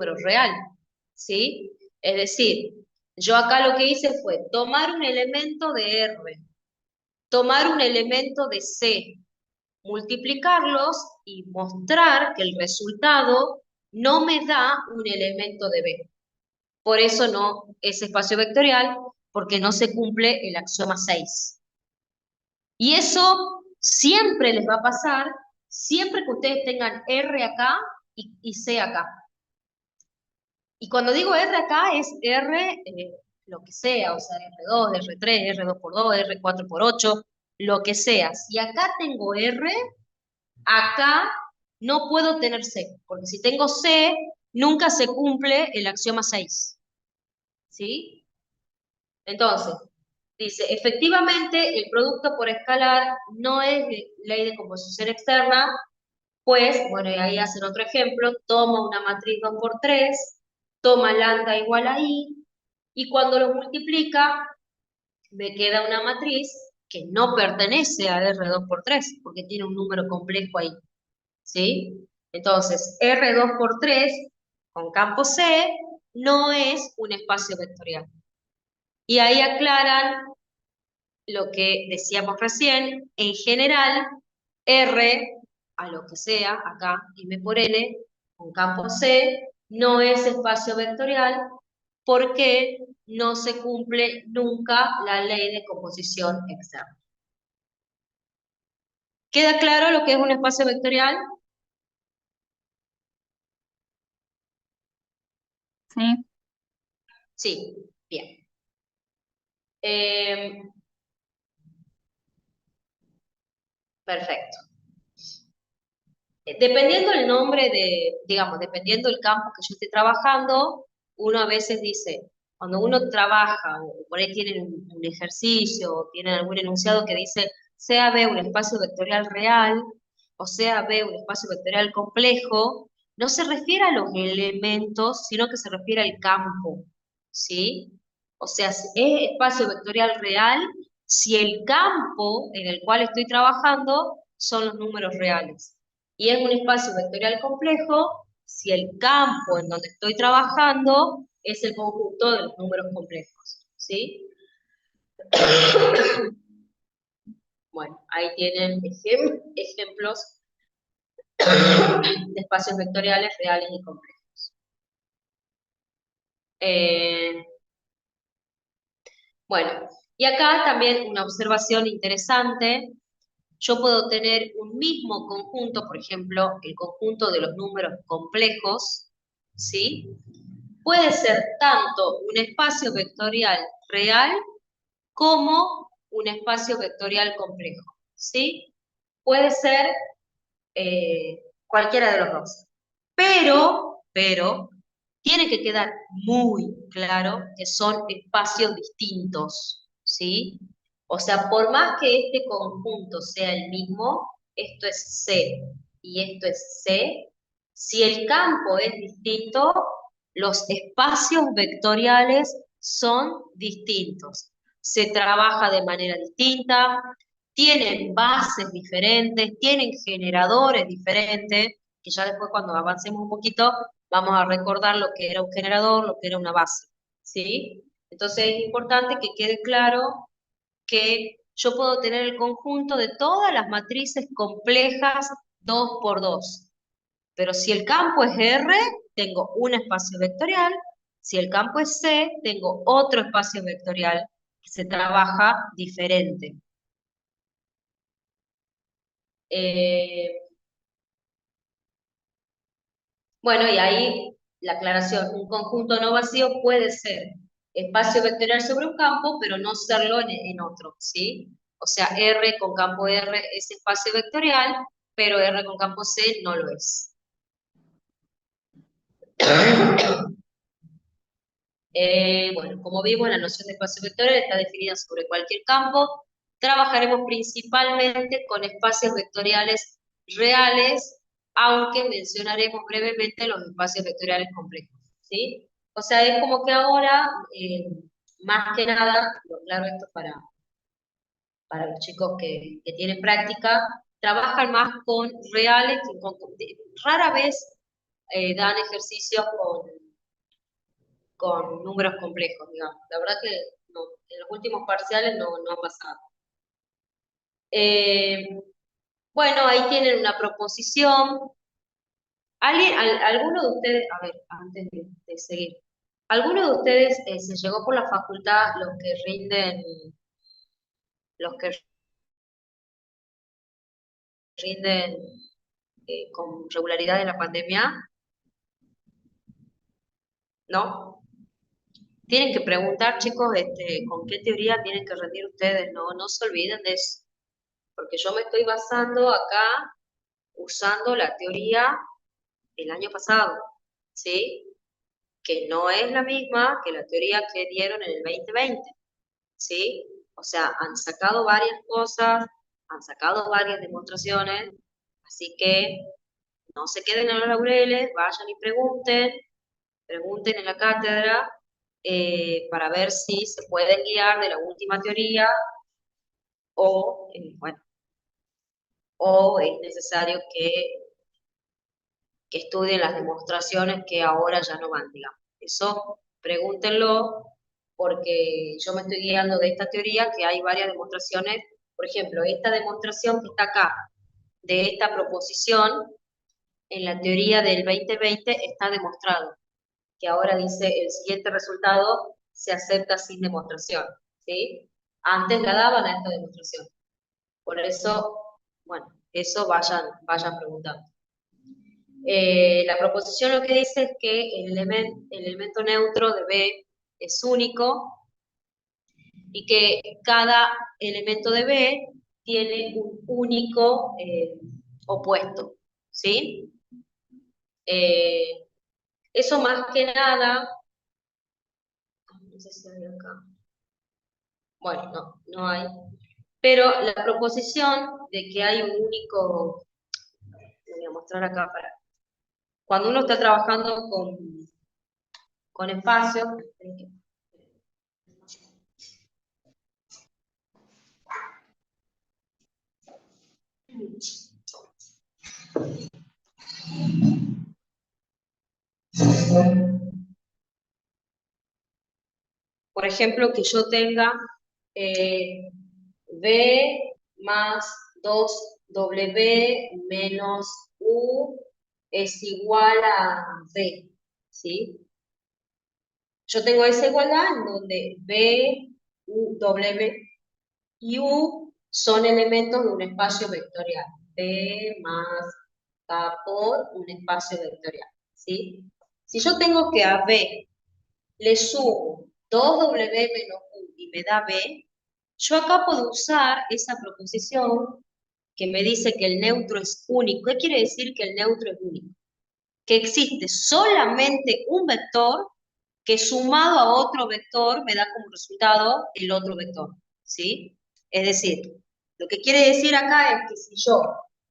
número real, ¿sí? Es decir, yo acá lo que hice fue tomar un elemento de R, tomar un elemento de C, multiplicarlos y mostrar que el resultado no me da un elemento de B. Por eso no es espacio vectorial, porque no se cumple el axioma 6. Y eso siempre les va a pasar, siempre que ustedes tengan R acá y C acá. Y cuando digo R acá es R, lo que sea, o sea, R2, R3, R2 por 2, R4 por 8, lo que sea. Si acá tengo R, acá no puedo tener C, porque si tengo C, nunca se cumple el axioma 6. ¿Sí? Entonces, dice, efectivamente, el producto por escalar no es ley de composición externa, pues, bueno, y ahí hacen otro ejemplo, toma una matriz 2 por 3, toma lambda igual a i, y cuando lo multiplica, me queda una matriz que no pertenece a R2 por 3, porque tiene un número complejo ahí, ¿sí? Entonces, R2 por 3 con campo C no es un espacio vectorial. Y ahí aclaran lo que decíamos recién, en general, R, a lo que sea, acá, M por N, con campo C, no es espacio vectorial porque no se cumple nunca la ley de composición externa. ¿Queda claro lo que es un espacio vectorial? Sí. Sí, bien. Eh, perfecto. Dependiendo el nombre de, digamos, dependiendo el campo que yo esté trabajando, uno a veces dice, cuando uno trabaja, o por ahí tienen un ejercicio, o tienen algún enunciado que dice, sea B un espacio vectorial real, o sea B un espacio vectorial complejo, no se refiere a los elementos, sino que se refiere al campo, ¿sí? O sea, si es espacio vectorial real si el campo en el cual estoy trabajando son los números reales. Y es un espacio vectorial complejo si el campo en donde estoy trabajando es el conjunto de los números complejos, ¿sí? Bueno, ahí tienen ejemplos de espacios vectoriales reales y complejos. Eh, bueno, y acá también una observación interesante. Yo puedo tener un mismo conjunto, por ejemplo, el conjunto de los números complejos, ¿sí? Puede ser tanto un espacio vectorial real como un espacio vectorial complejo, ¿sí? Puede ser cualquiera de los dos. Pero, tiene que quedar muy claro que son espacios distintos, ¿sí? O sea, por más que este conjunto sea el mismo, esto es C y esto es C, si el campo es distinto, los espacios vectoriales son distintos. Se trabaja de manera distinta, tienen bases diferentes, tienen generadores diferentes, que ya después cuando avancemos un poquito vamos a recordar lo que era un generador, lo que era una base, ¿sí? Entonces es importante que quede claro que yo puedo tener el conjunto de todas las matrices complejas 2 por 2, pero si el campo es R, tengo un espacio vectorial, si el campo es C, tengo otro espacio vectorial que se trabaja diferente. Eh, bueno, y ahí la aclaración, un conjunto no vacío puede ser espacio vectorial sobre un campo, pero no serlo en otro, ¿sí? O sea, R con campo R es espacio vectorial, pero R con campo C no lo es. Bueno, como vimos, la noción de espacio vectorial está definida sobre cualquier campo. Trabajaremos principalmente con espacios vectoriales reales, aunque mencionaremos brevemente los espacios vectoriales complejos, ¿sí? O sea, es como que ahora, más que nada, lo claro esto para los chicos que tienen práctica, trabajan más con reales, rara vez dan ejercicios con números complejos, digamos. La verdad que no, en los últimos parciales no ha pasado. Bueno, ahí tienen una proposición. ¿Alguno de ustedes, a ver, antes de seguir, alguno de ustedes se llegó por la facultad los que rinden con regularidad en la pandemia? ¿No? Tienen que preguntar, chicos, con qué teoría tienen que rendir ustedes, no se olviden de eso, porque yo me estoy basando acá usando la teoría del año pasado, ¿sí? Que no es la misma que la teoría que dieron en el 2020, ¿sí? O sea, han sacado varias cosas, han sacado varias demostraciones, así que no se queden en los laureles, vayan y pregunten en la cátedra para ver si se pueden guiar de la última teoría bueno, o es necesario que estudien las demostraciones que ahora ya no van, digamos. Eso pregúntenlo porque yo me estoy guiando de esta teoría que hay varias demostraciones. Por ejemplo, esta demostración que está acá, de esta proposición, en la teoría del 2020 está demostrado, que ahora dice el siguiente resultado se acepta sin demostración, ¿sí? Antes la daban a esta demostración. Por eso, bueno, eso vayan preguntando. La proposición lo que dice es que el elemento neutro de B es único y que cada elemento de B tiene un único opuesto, ¿sí? Eh, eso más que nada, no sé si hay acá, bueno, no hay, pero la proposición de que hay un único, voy a mostrar acá cuando uno está trabajando con espacios, por ejemplo, que yo tenga B más 2W menos U es igual a B, ¿sí? Yo tengo esa igualdad en donde B, U, W y U son elementos de un espacio vectorial. B más K por un espacio vectorial, ¿sí? Si yo tengo que a B le sumo 2W menos U y me da B, yo acá puedo usar esa proposición que me dice que el neutro es único. ¿Qué quiere decir que el neutro es único? Que existe solamente un vector que sumado a otro vector me da como resultado el otro vector, ¿sí? Es decir, lo que quiere decir acá es que si yo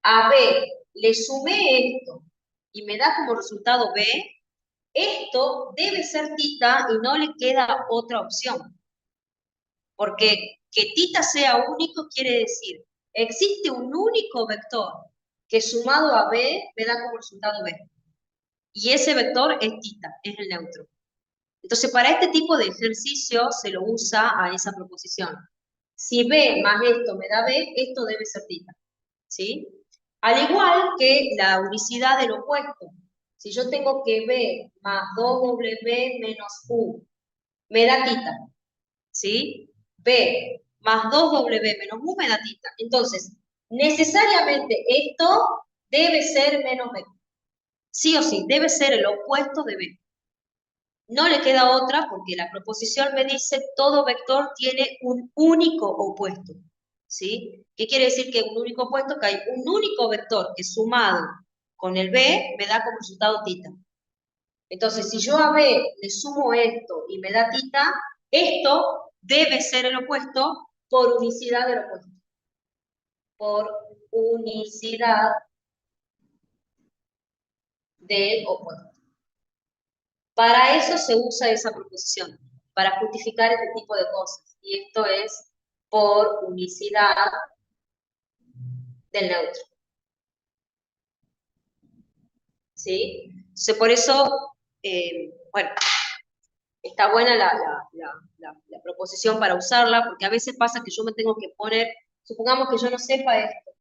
a B le sumé esto y me da como resultado B, esto debe ser tita y no le queda otra opción. Porque que tita sea único quiere decir, existe un único vector que sumado a B me da como resultado B. Y ese vector es tita, es el neutro. Entonces, para este tipo de ejercicio se lo usa a esa proposición. Si B más esto me da B, esto debe ser tita, ¿sí? Al igual que la unicidad del opuesto. Si yo tengo que B más 2W menos U me da tita, ¿sí? B más 2W menos U me da tita. Entonces, necesariamente esto debe ser menos B. Sí o sí, debe ser el opuesto de B. No le queda otra porque la proposición me dice todo vector tiene un único opuesto, ¿sí? ¿Qué quiere decir que un único opuesto? Que hay un único vector que sumado con el B me da como resultado tita. Entonces, si yo a B le sumo esto y me da tita, esto debe ser el opuesto por unicidad del opuesto. Por unicidad del opuesto. Para eso se usa esa proposición, para justificar este tipo de cosas. Y esto es por unicidad del neutro. ¿Sí? Entonces, por eso, bueno, está buena la proposición para usarla, porque a veces pasa que yo me tengo que poner, supongamos que yo no sepa esto,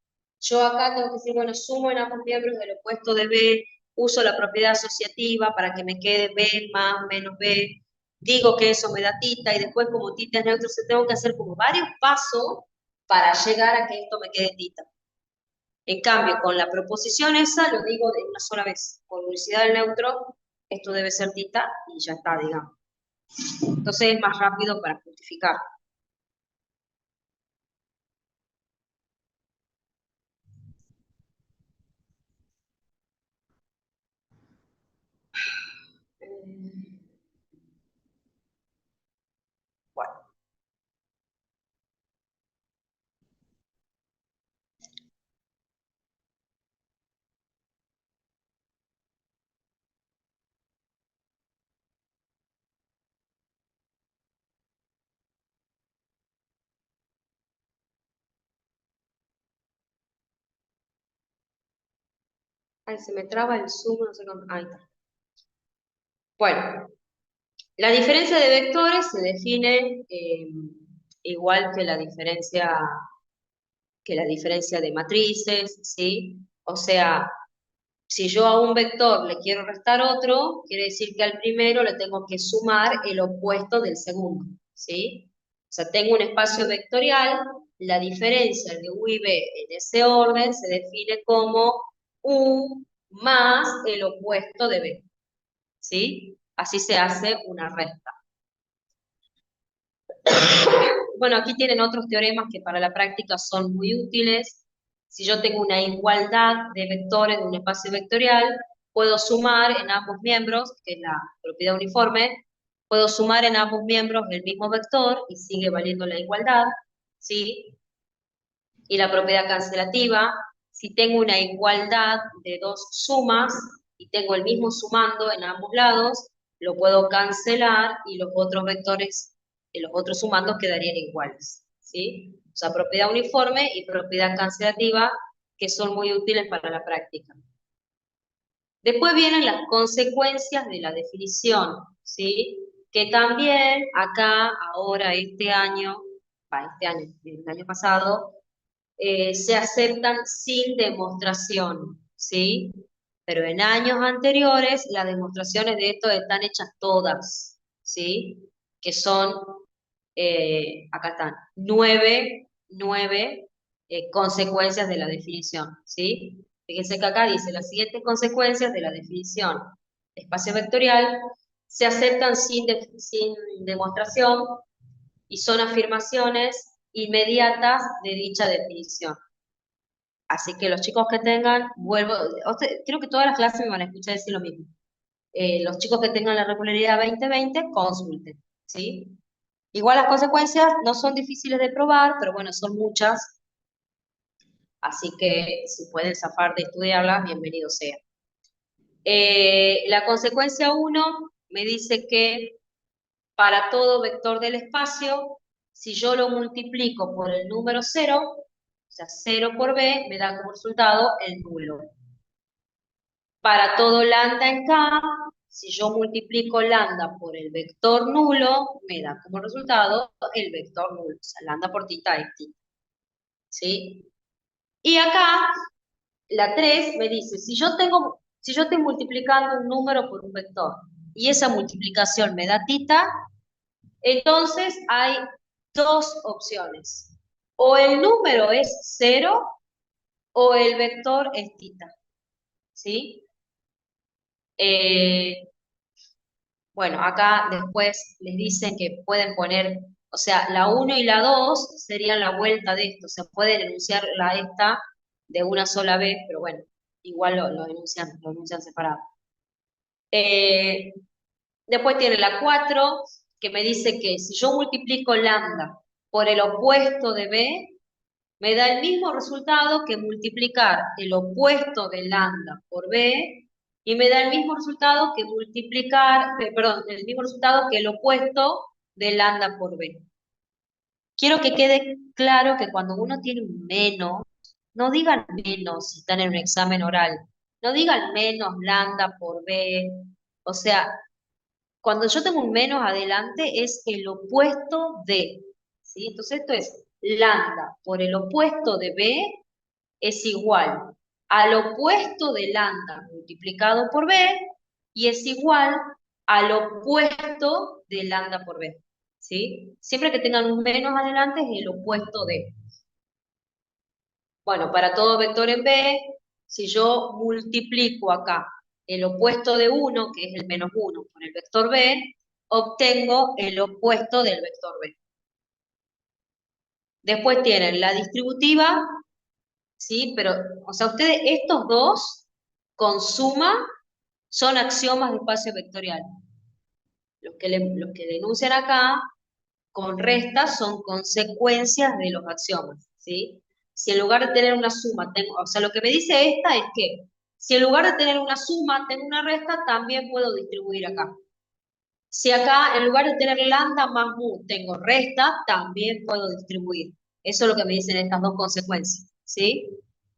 yo acá tengo que decir, bueno, sumo en ambos miembros del opuesto de B, uso la propiedad asociativa para que me quede B más menos B, digo que eso me da tita, y después como tita es neutro, se tengo que hacer como varios pasos para llegar a que esto me quede tita. En cambio, con la proposición esa lo digo de una sola vez, por unicidad del neutro, esto debe ser tita y ya está, digamos. Entonces es más rápido para justificar. Bueno, ahí se me traba el zoom, no sé cómo. Ahí está. Bueno, la diferencia de vectores se define igual que la diferencia de matrices, ¿sí? O sea, si yo a un vector le quiero restar otro, quiere decir que al primero le tengo que sumar el opuesto del segundo, ¿sí? O sea, tengo un espacio vectorial, la diferencia de U y B en ese orden se define como U más el opuesto de B, ¿sí? Así se hace una resta. Bueno, aquí tienen otros teoremas que para la práctica son muy útiles. Si yo tengo una igualdad de vectores de un espacio vectorial, puedo sumar en ambos miembros, que es la propiedad uniforme, puedo sumar en ambos miembros el mismo vector y sigue valiendo la igualdad, ¿sí? Y la propiedad cancelativa, si tengo una igualdad de dos sumas y tengo el mismo sumando en ambos lados, lo puedo cancelar y los otros vectores, los otros sumandos quedarían iguales, ¿sí? O sea, propiedad uniforme y propiedad cancelativa, que son muy útiles para la práctica. Después vienen las consecuencias de la definición, ¿sí? Que también acá, ahora, el año pasado, se aceptan sin demostración, ¿sí? Pero en años anteriores las demostraciones de esto están hechas todas, ¿sí? Que son, acá están, nueve consecuencias de la definición, ¿sí? Fíjense que acá dice, las siguientes consecuencias de la definición espacio vectorial se aceptan sin demostración y son afirmaciones inmediatas de dicha definición. Así que los chicos que tengan, creo que todas las clases me van a escuchar decir lo mismo. Los chicos que tengan la regularidad 2020, consulten, ¿sí? Igual las consecuencias no son difíciles de probar, pero bueno, son muchas, así que si pueden zafar de estudiarlas, bienvenido sea. La consecuencia 1 me dice que para todo vector del espacio, si yo lo multiplico por el número 0, o sea, 0 por b, me da como resultado el nulo. Para todo lambda en K, si yo multiplico lambda por el vector nulo, me da como resultado el vector nulo. O sea, lambda por tita es tita. ¿Sí? Y acá, la 3 me dice, si yo estoy multiplicando un número por un vector y esa multiplicación me da tita, entonces hay dos opciones. O el número es 0 o el vector es tita. ¿Sí? Bueno, acá después les dicen que pueden poner, o sea, la 1 y la 2 serían la vuelta de esto. O sea, pueden enunciar la esta de una sola vez, pero bueno, igual lo enuncian separado. Eh, Después tiene la 4, que me dice que si yo multiplico lambda por el opuesto de b, me da el mismo resultado que multiplicar el opuesto de lambda por b, y me da el mismo resultado que perdón, el mismo resultado que el opuesto de lambda por b. Quiero que quede claro que cuando uno tiene un menos, no digan menos si están en un examen oral. No digan menos lambda por b. O sea, cuando yo tengo un menos adelante es el opuesto de, ¿sí? Entonces esto es lambda por el opuesto de b es igual al opuesto de lambda multiplicado por b y es igual al opuesto de lambda por b, ¿sí? Siempre que tengan un menos adelante es el opuesto de. Bueno, para todo vector en b, si yo multiplico acá el opuesto de 1, que es el menos 1, por el vector b, obtengo el opuesto del vector b. Después tienen la distributiva, ¿sí? Pero, o sea, ustedes, estos dos, con suma, son axiomas de espacio vectorial. Los que denuncian acá, con resta, son consecuencias de los axiomas, ¿sí? Si en lugar de tener una suma, tengo, o sea, lo que me dice esta es que, si en lugar de tener una suma, tengo una resta, también puedo distribuir acá. Si acá, en lugar de tener lambda más mu, tengo resta, también puedo distribuir. Eso es lo que me dicen estas dos consecuencias, ¿sí?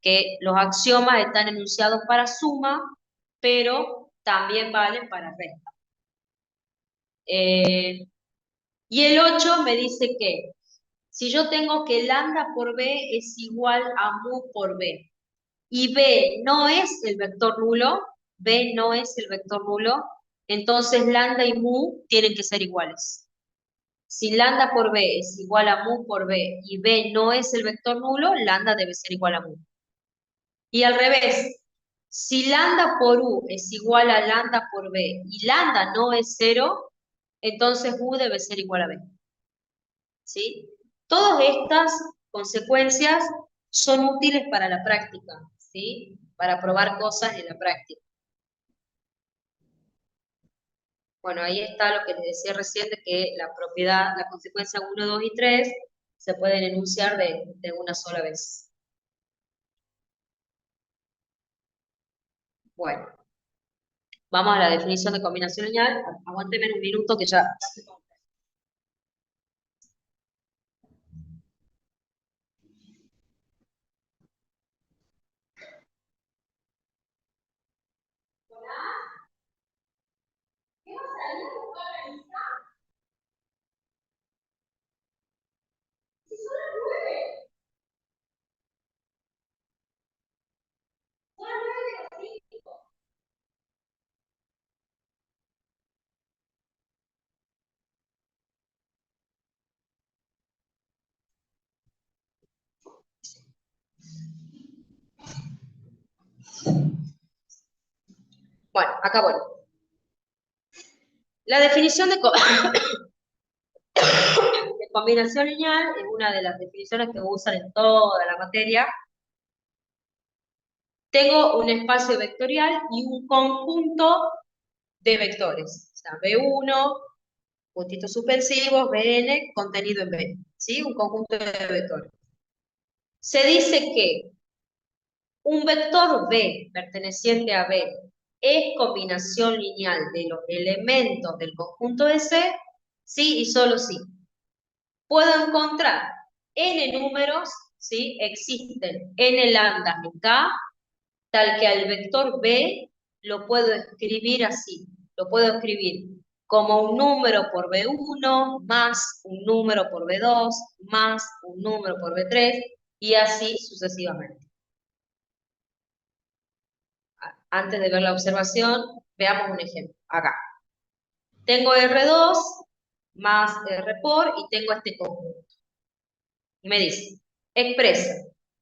Que los axiomas están enunciados para suma, pero también valen para resta. Y el 8 me dice que si yo tengo que lambda por b es igual a mu por b, y b no es el vector nulo, b no es el vector nulo, entonces lambda y mu tienen que ser iguales. Si lambda por b es igual a mu por b y b no es el vector nulo, lambda debe ser igual a mu. Y al revés, si lambda por u es igual a lambda por b y lambda no es 0, entonces u debe ser igual a b. ¿Sí? Todas estas consecuencias son útiles para la práctica, ¿sí? Para probar cosas en la práctica. Bueno, ahí está lo que les decía recién, de que la propiedad, la consecuencia 1, 2 y 3 se pueden enunciar de una sola vez. Bueno, vamos a la definición de combinación lineal. Aguántenme un minuto que ya... Bueno, acá voy. La definición de, de combinación lineal es una de las definiciones que usan en toda la materia. Tengo un espacio vectorial y un conjunto de vectores. O sea, B1, puntitos suspensivos, Bn, contenido en B. ¿Sí? Un conjunto de vectores. Se dice que un vector B perteneciente a B es combinación lineal de los elementos del conjunto S, sí y solo sí. Puedo encontrar n números, ¿sí? Existen n lambdas en K, tal que al vector B lo puedo escribir así. Lo puedo escribir como un número por B1, más un número por B2, más un número por B3, y así sucesivamente. Antes de ver la observación, veamos un ejemplo. Acá. Tengo R2 más R por, y tengo este conjunto. Y me dice, expresa,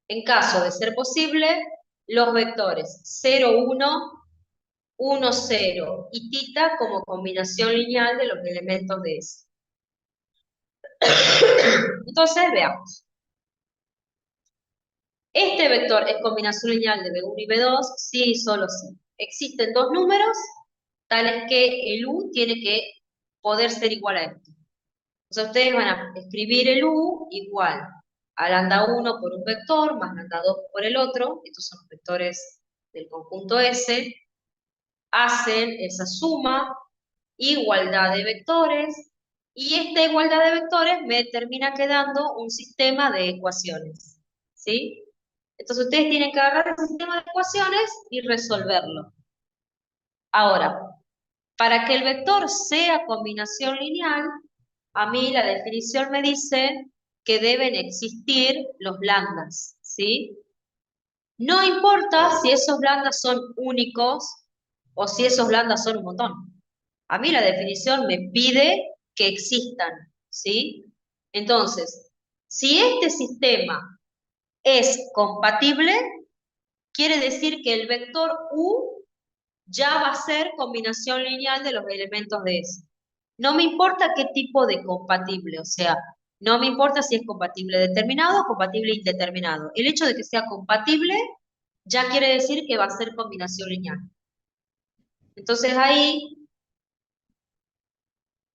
en caso de ser posible, los vectores 0, 1, 1, 0 y tita como combinación lineal de los elementos de S. Entonces, veamos. Este vector es combinación lineal de B1 y B2, sí y solo sí. Existen dos números, tales que el U tiene que poder ser igual a esto. O sea, ustedes van a escribir el U igual a lambda 1 por un vector, más lambda 2 por el otro. Estos son los vectores del conjunto S. Hacen esa suma, igualdad de vectores, y esta igualdad de vectores me termina quedando un sistema de ecuaciones, ¿sí? Entonces ustedes tienen que agarrar el sistema de ecuaciones y resolverlo. Ahora, para que el vector sea combinación lineal, a mí la definición me dice que deben existir los lambdas, ¿sí? No importa si esos lambdas son únicos o si esos lambdas son un montón. A mí la definición me pide que existan, ¿sí? Entonces, si este sistema es compatible, quiere decir que el vector U ya va a ser combinación lineal de los elementos de ese. No me importa qué tipo de compatible, o sea, no me importa si es compatible determinado o compatible indeterminado. El hecho de que sea compatible ya quiere decir que va a ser combinación lineal. Entonces ahí,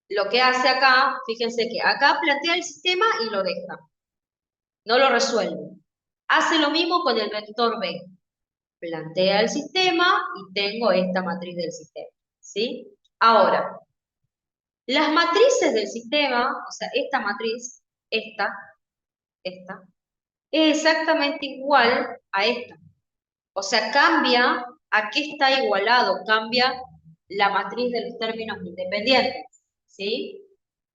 lo que hace acá, fíjense que acá plantea el sistema y lo deja, no lo resuelve. Hace lo mismo con el vector B. Plantea el sistema y tengo esta matriz del sistema, ¿sí? Ahora, las matrices del sistema, o sea, esta matriz, esta, es exactamente igual a esta. O sea, cambia a qué está igualado, cambia la matriz de los términos independientes, ¿sí?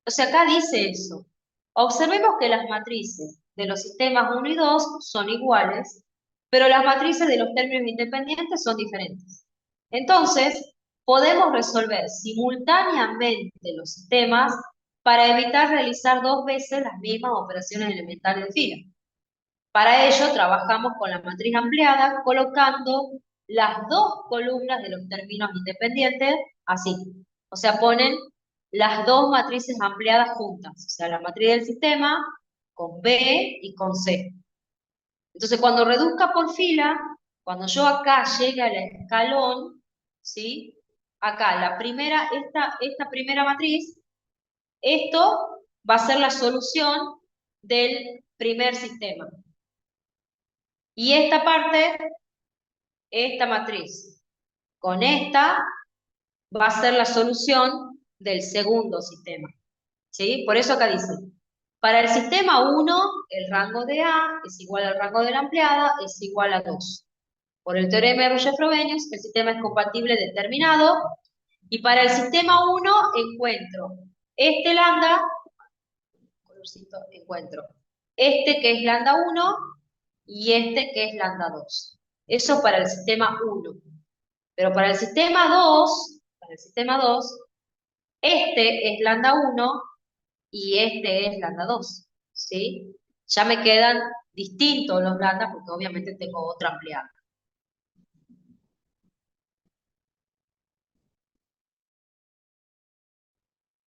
O sea, acá dice eso. Observemos que las matrices de los sistemas 1 y 2 son iguales, pero las matrices de los términos independientes son diferentes. Entonces, podemos resolver simultáneamente los sistemas para evitar realizar dos veces las mismas operaciones elementales de fila. Para ello, trabajamos con la matriz ampliada, colocando las dos columnas de los términos independientes así. O sea, ponen las dos matrices ampliadas juntas. O sea, la matriz del sistema con B y con C. Entonces, cuando reduzca por fila, cuando yo acá llegue al escalón, ¿sí? Acá, esta primera matriz, esto va a ser la solución del primer sistema. Y esta parte, esta matriz, con esta va a ser la solución del segundo sistema, ¿sí? Por eso acá dice, para el sistema 1, el rango de A es igual al rango de la ampliada, es igual a 2. Por el teorema de Roger-Frobenius, el sistema es compatible determinado, y para el sistema 1 encuentro este lambda, colorcito, encuentro este que es lambda 1 y este que es lambda 2. Eso para el sistema 1. Pero para el sistema 2, este es lambda 1 y este es lambda 2, ¿sí? Ya me quedan distintos los lambda porque obviamente tengo otra ampliada.